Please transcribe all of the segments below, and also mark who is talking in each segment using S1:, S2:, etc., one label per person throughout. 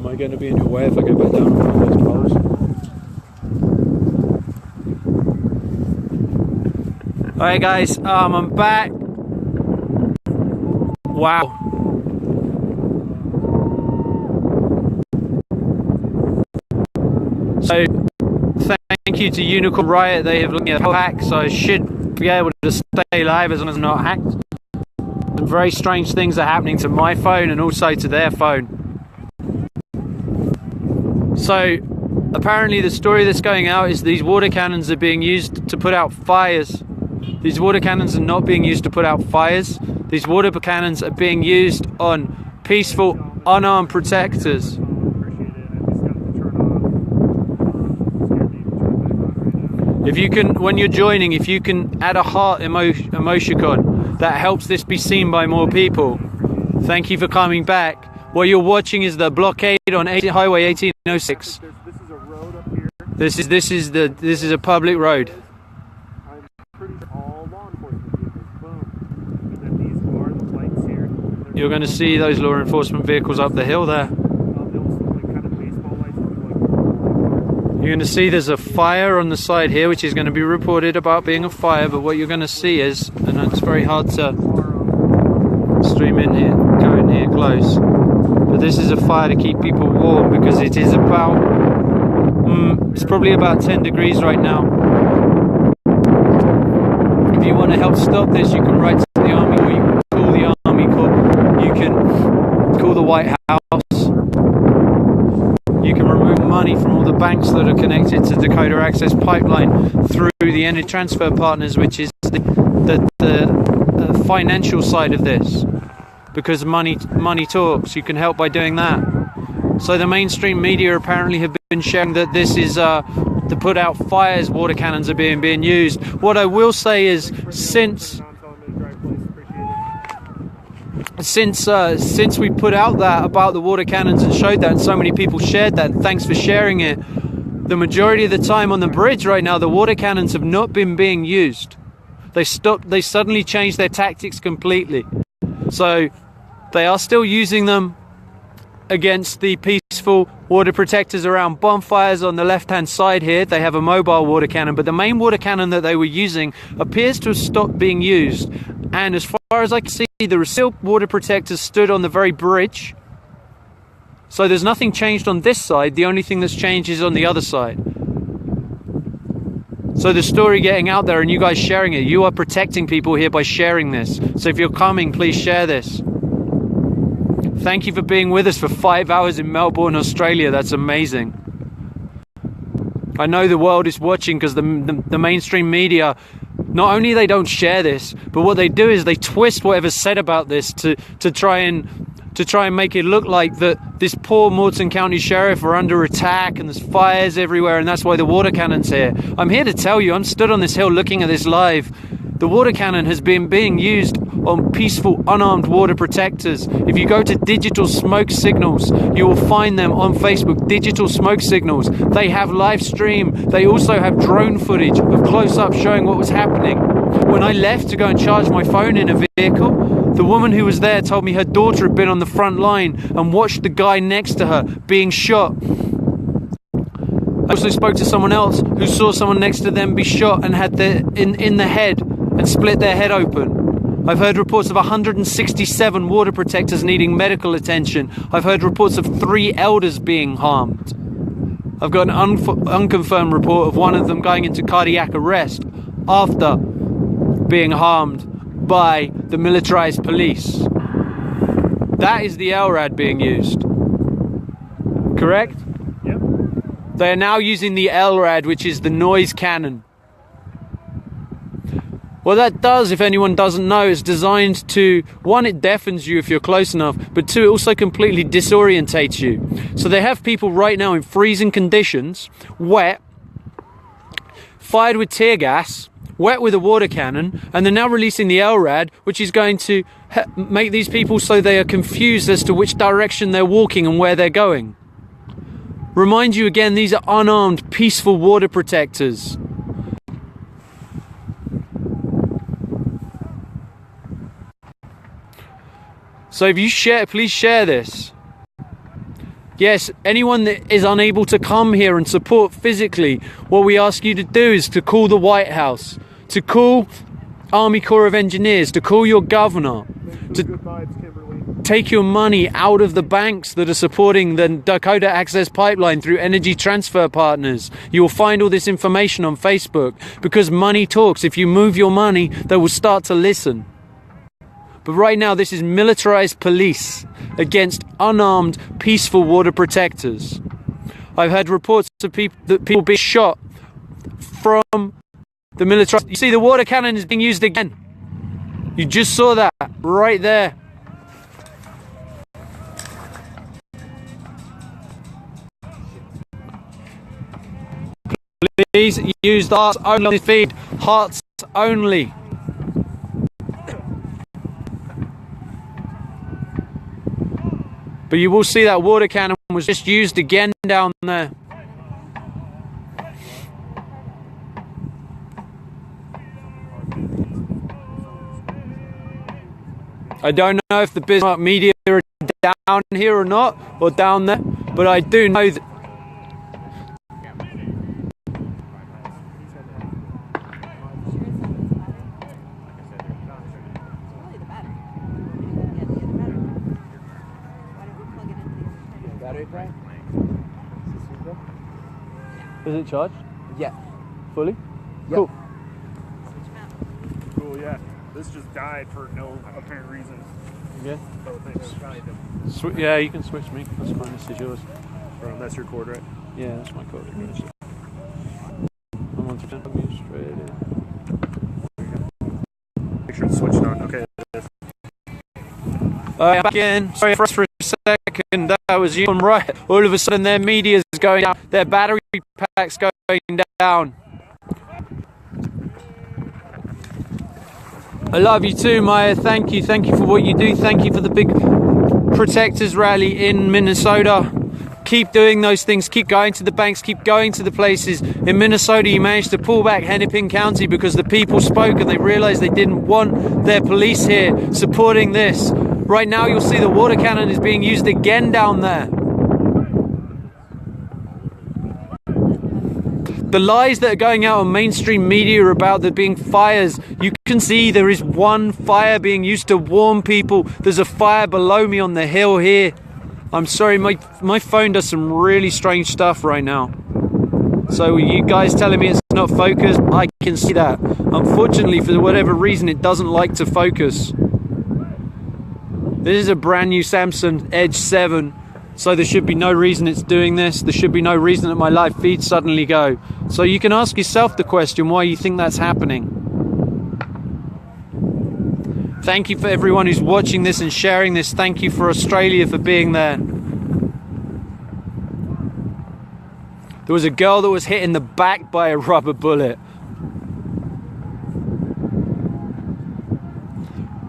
S1: Am I going to be in your way if I go back down one of those poles? Alright guys, I'm back. Wow. So, thank you to Unicorn Riot. They have looked at the hack, so I should be able to stay live as long as I'm not hacked. Some very strange things are happening to my phone and also to their phone. So, apparently the story that's going out is these water cannons are being used to put out fires. These water cannons are not being used to put out fires. These water cannons are being used on peaceful, unarmed protectors. If you can, when you're joining, if you can add a heart emoticon, that helps this be seen by more people. Thank you for coming back. What you're watching is the blockade on Highway 1806.
S2: This is a road up here.
S1: This is a public road.
S2: I'm pretty sure all law enforcement vehicles. Boom. And then these are the lights here.
S1: You're going to see those law enforcement vehicles up the hill there. You're going to see there's a fire on the side here, which is going to be reported about being a fire, but what you're going to see is, and it's very hard to stream in here, go in here close, but this is a fire to keep people warm because it is about, it's probably about 10 degrees right now. If you want to help stop this, you can write to the army, or you can call the army, you can call the White House. You can remove money from all the banks that are connected to Dakota Access Pipeline through the Energy Transfer Partners, which is the financial side of this. Because money talks. You can help by doing that. So the mainstream media apparently have been sharing that this is to put out fires. Water cannons are being used. What I will say is, since we put out that about the water cannons and showed that, and so many people shared that, and thanks for sharing it, the majority of the time on the bridge right now, the water cannons have not been being used. They suddenly changed their tactics completely. So they are still using them against the peaceful water protectors around bonfires. On the left hand side here they have a mobile water cannon, but the main water cannon that they were using appears to have stopped being used, and as far as I can see, there are still water protectors stood on the very bridge. So there's nothing changed on this side. The only thing that's changed is on the other side. So the story getting out there and you guys sharing it, you are protecting people here by sharing this. So if you're coming, please share this. Thank you for being with us for 5 hours in Melbourne, Australia. That's amazing. I know the world is watching because the mainstream media, not only they don't share this, but what they do is they twist whatever's said about this to try and make it look like that this poor Morton County Sheriff are under attack and there's fires everywhere and that's why the water cannon's here. I'm here to tell you, I'm stood on this hill looking at this live. The water cannon has been being used on peaceful, unarmed water protectors. If you go to Digital Smoke Signals, you will find them on Facebook. Digital Smoke Signals. They have live stream. They also have drone footage of close-up showing what was happening. When I left to go and charge my phone in a vehicle, the woman who was there told me her daughter had been on the front line and watched the guy next to her being shot. I also spoke to someone else who saw someone next to them be shot and had in the head and split their head open. I've heard reports of 167 water protectors needing medical attention. I've heard reports of 3 elders being harmed. I've got an unconfirmed report of one of them going into cardiac arrest after being harmed by the militarized police. That is the LRAD being used. Correct?
S2: Yep.
S1: They are now using the LRAD, which is the noise cannon. What that does, if anyone doesn't know, is designed to, 1, it deafens you if you're close enough, but 2, it also completely disorientates you. So they have people right now in freezing conditions, wet, fired with tear gas, wet with a water cannon, and they're now releasing the LRAD, which is going to make these people so they are confused as to which direction they're walking and where they're going. Remind you again, these are unarmed, peaceful water protectors. So if you share, please share this. Yes, anyone that is unable to come here and support physically, what we ask you to do is to call the White House, to call Army Corps of Engineers, to call your governor, to
S2: Good vibes, Kimberly.
S1: take your money out of the banks that are supporting the Dakota Access Pipeline through Energy Transfer Partners. You will find all this information on Facebook, because money talks. If you move your money, they will start to listen. But right now, this is militarized police against unarmed, peaceful water protectors. I've heard reports of people being shot from the military. You see, the water cannon is being used again. You just saw that right there. Please use the hearts only on this feed. Hearts only. But you will see that water cannon was just used again down there. I don't know if the business media are down here or not, or down there, but I do know that. Is it charged?
S3: Yeah.
S1: Fully?
S3: Yep.
S1: Cool.
S2: Cool, yeah. This just died for no apparent reason.
S1: Yeah.
S2: So thanks.
S1: Yeah, you can switch me. That's fine. This is yours.
S2: That's your cord, right?
S1: Yeah, that's my code. I'm on to Australia.
S2: Make sure it's switched on. Okay.
S1: Back in. Sorry for a second. That was you. Right. All of a sudden, their media is going down. Their battery pack's going down. I love you too, Maya. Thank you. Thank you for what you do. Thank you for the big protectors rally in Minnesota. Keep doing those things. Keep going to the banks. Keep going to the places. In Minnesota, you managed to pull back Hennepin County because the people spoke and they realized they didn't want their police here supporting this. Right now, you'll see the water cannon is being used again down there. The lies that are going out on mainstream media about there being fires, you can see there is one fire being used to warn people. There's a fire below me on the hill here. I'm sorry, my phone does some really strange stuff right now. So you guys telling me it's not focused, I can see that. Unfortunately, for whatever reason, it doesn't like to focus. This is a brand new Samsung Edge 7. So there should be no reason it's doing this. There should be no reason that my live feeds suddenly go. So you can ask yourself the question why you think that's happening. Thank you for everyone who's watching this and sharing this. Thank you for Australia for being there. There was a girl that was hit in the back by a rubber bullet.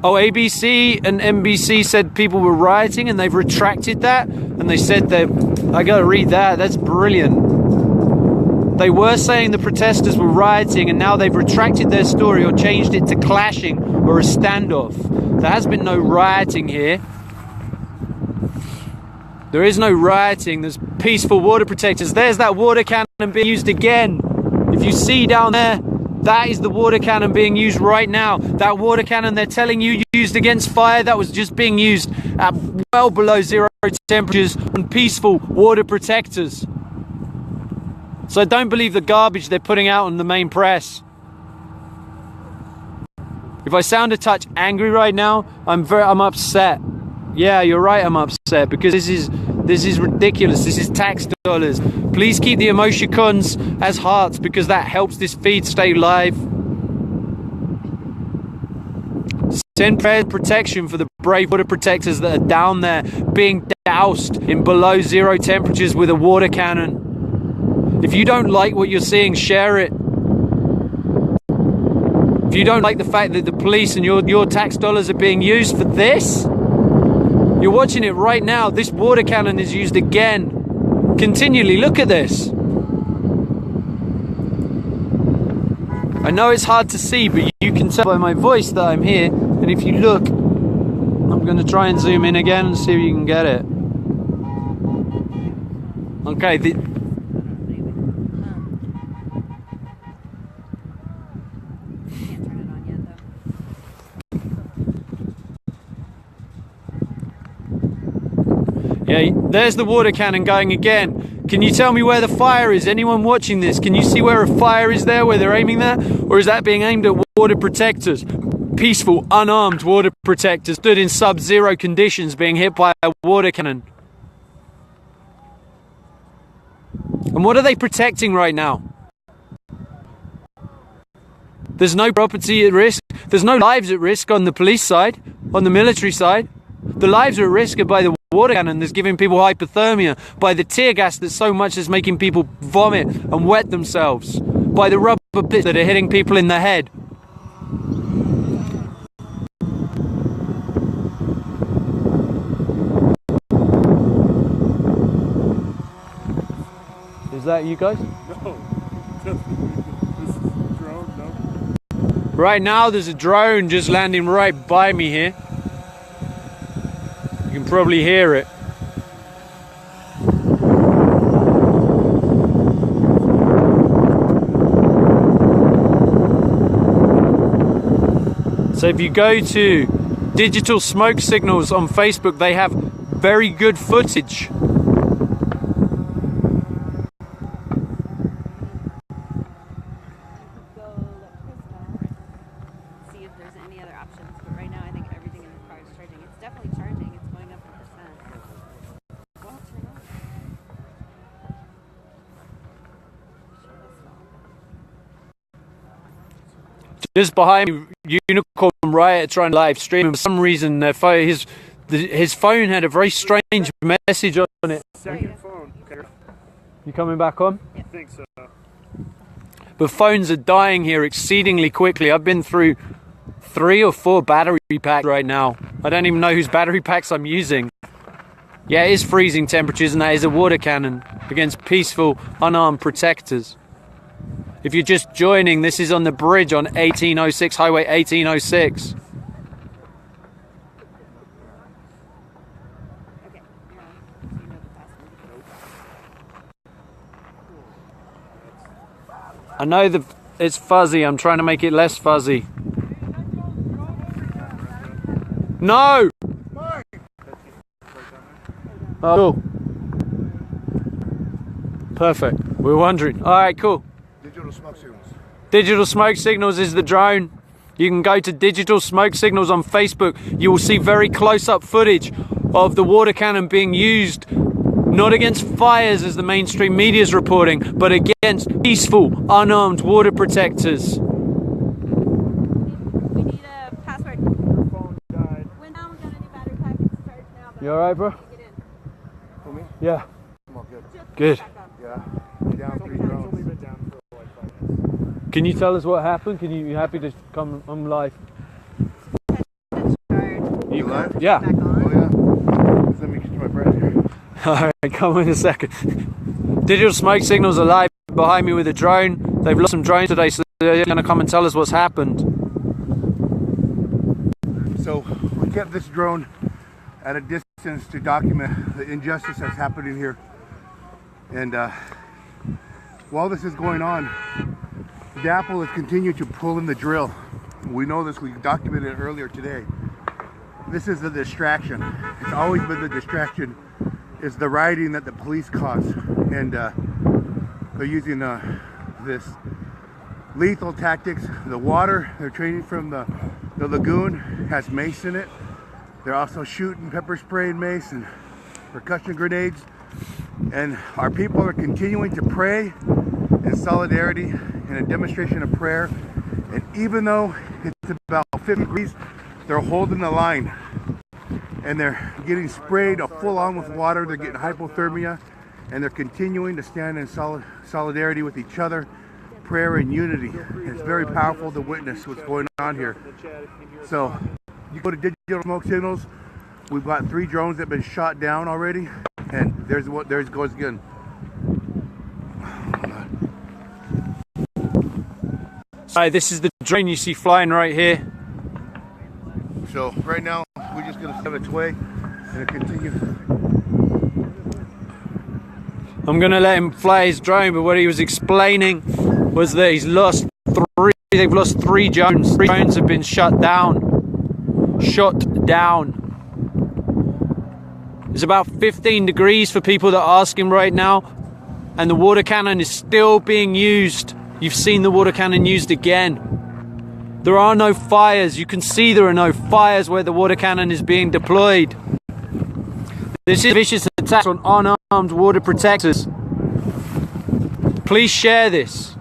S1: Oh, ABC and NBC said people were rioting and they've retracted that. And they said that, I gotta read that, that's brilliant. They were saying the protesters were rioting and now they've retracted their story or changed it to clashing or a standoff. There has been no rioting here. There is no rioting, there's peaceful water protectors. There's that water cannon being used again. If you see down there, that is the water cannon being used right now. That water cannon they're telling you used against fire, that was just being used at well below 0 temperatures on peaceful water protectors. So don't believe the garbage they're putting out on the main press. If I sound a touch angry right now, I'm upset. Yeah, you're right, I'm upset because this is ridiculous. This is tax dollars. Please keep the emoticons as hearts because that helps this feed stay live. Send prayer protection for the brave water protectors that are down there being doused in below 0 temperatures with a water cannon. If you don't like what you're seeing, share it. If you don't like the fact that the police and your tax dollars are being used for this, you're watching it right now. This water cannon is used again. Continually, look at this. I know it's hard to see, but you can tell by my voice that I'm here. And if you look, I'm going to try and zoom in again and see if you can get it. Okay. Yeah, there's the water cannon going again. Can you tell me where the fire is? Anyone watching this? Can you see where a fire is there, where they're aiming that? Or is that being aimed at water protectors? Peaceful, unarmed water protectors stood in sub-zero conditions being hit by a water cannon. And what are they protecting right now? There's no property at risk. There's no lives at risk on the police side, on the military side. The lives are at risk by the water cannon that's giving people hypothermia, by the tear gas that's so much as making people vomit and wet themselves, by the rubber bullets that are hitting people in the head. Is that you guys?
S2: No. This is a drone, no?
S1: Right now there's a drone just landing right by me here. You can probably hear it. So if you go to Digital Smoke Signals on Facebook, they have very good footage. Just behind me, Unicorn Riot trying to live stream. For some reason, his phone had a very strange message on it.
S2: Second phone. Okay.
S1: You coming back on?
S2: I think so.
S1: But phones are dying here exceedingly quickly. I've been through 3 or 4 battery packs right now. I don't even know whose battery packs I'm using. Yeah, it is freezing temperatures, and that is a water cannon against peaceful, unarmed protectors. If you're just joining, this is on the bridge on 1806, Highway 1806. I know it's fuzzy. I'm trying to make it less fuzzy. No! Oh, cool. Perfect. We were wondering. All right, cool.
S3: Digital smoke signals.
S1: Digital Smoke Signals is the drone. You can go to Digital Smoke Signals on Facebook. You will see very close-up footage of the water cannon being used, not against fires as the mainstream media is reporting, but against peaceful, unarmed water protectors.
S4: We need a password.
S2: Your phone died.
S4: When now we got any battery packets charged now.
S1: You alright, bro?
S4: Get in.
S3: For me?
S1: Yeah.
S3: I'm all good.
S1: Good.
S3: Yeah. You're down 3
S2: It's only
S3: drones.
S2: been down for like 5 minutes.
S1: Can you tell us what happened? You happy to come on live?
S3: You live?
S1: Yeah.
S4: Back on.
S3: Oh yeah. Just let me get to my breath here.
S1: Alright, come in a second. Digital Smoke Signals are live behind me with a drone. They've lost some drones today, so they're going to come and tell us what's happened.
S3: So we kept this drone at a distance to document the injustice that's happening here. And while this is going on, DAPL has continued to pull in the drill. We know this, we documented it earlier today. This is the distraction. It's always been the distraction, is the rioting that the police cause. And they're using this lethal tactics. The water they're training from the lagoon has mace in it. They're also shooting pepper spray and mace and percussion grenades. And our people are continuing to pray in solidarity in a demonstration of prayer. And even though it's about 50 degrees, they're holding the line. And they're getting sprayed full on with water. They're getting hypothermia. And they're continuing to stand in solidarity with each other, prayer and unity. And it's very powerful to witness what's going on here. So you go to Digital Smoke Signals. We've got 3 drones that have been shot down already. And there it goes again.
S1: Hi, this is the drone you see flying right here.
S3: So right now we're just gonna set its way and continue.
S1: I'm gonna let him fly his drone, but what he was explaining was that they've lost three drones. Three drones have been shut down. It's about 15 degrees for people that are asking right now, and the water cannon is still being used. You've seen the water cannon used again. There are no fires. You can see there are no fires where the water cannon is being deployed. This is a vicious attack on unarmed water protectors. Please share this.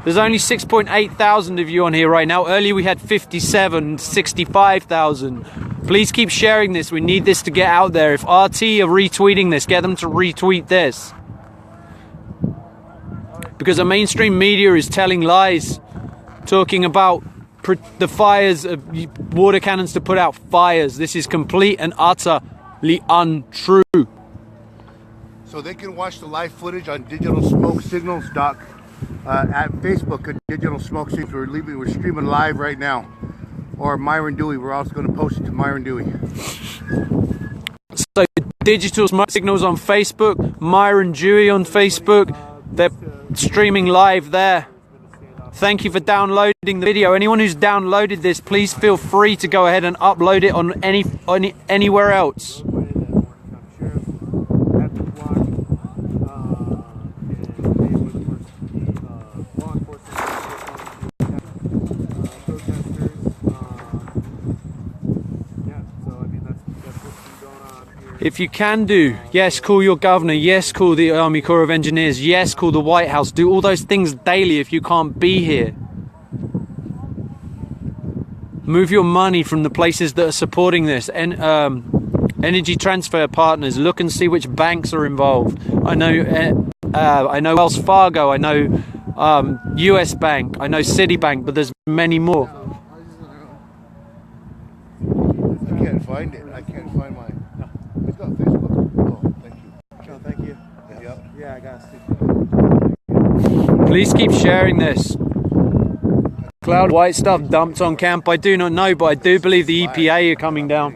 S1: There's only 6.8 thousand of you on here right now. Earlier we had 65,000. Please keep sharing this. We need this to get out there. If RT are retweeting this, get them to retweet this. Because the mainstream media is telling lies, talking about the fires of water cannons to put out fires. This is complete and utterly untrue.
S3: So they can watch the live footage on Digital Smoke Signals at Facebook at Digital Smoke Signals. We're streaming live right now. Or Myron Dewey. We're also going to post it to Myron Dewey.
S1: So Digital Smoke Signals on Facebook, Myron Dewey on Facebook. They're streaming live there. Thank you for downloading the video. Anyone who's downloaded this, please feel free to go ahead and upload it on anywhere else. If you can do, yes, call your governor, yes, call the Army Corps of Engineers, yes, call the White House, do all those things daily if you can't be here. Move your money from the places that are supporting this. And energy transfer partners, look and see which banks are involved. I know Wells Fargo, I know US Bank, I know Citibank, but there's many more.
S3: I can't find it. I can't find mine. It's got Facebook. Oh, thank you.
S2: Oh, thank you.
S3: Yep.
S2: Yeah, I got it.
S1: Please keep sharing this. Cloud white stuff dumped on camp. I do not know, but I do believe the EPA are coming down.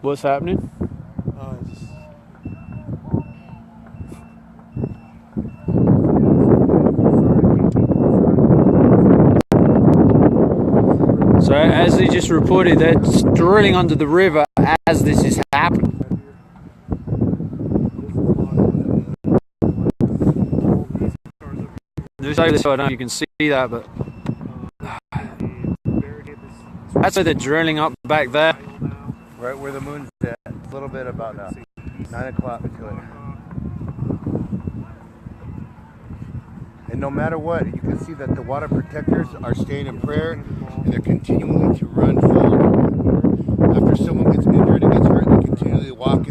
S1: What's happening? So as they just reported, they're drilling under the river as this is happening. There's over this, I don't know if you can see that, but that's where they're drilling up back there.
S3: Right where the moon's at. A little bit about 9 o'clock to it. And no matter what, you can see that the water protectors are staying in prayer and they're continuing to run forward. After someone gets injured and gets hurt, they continually walk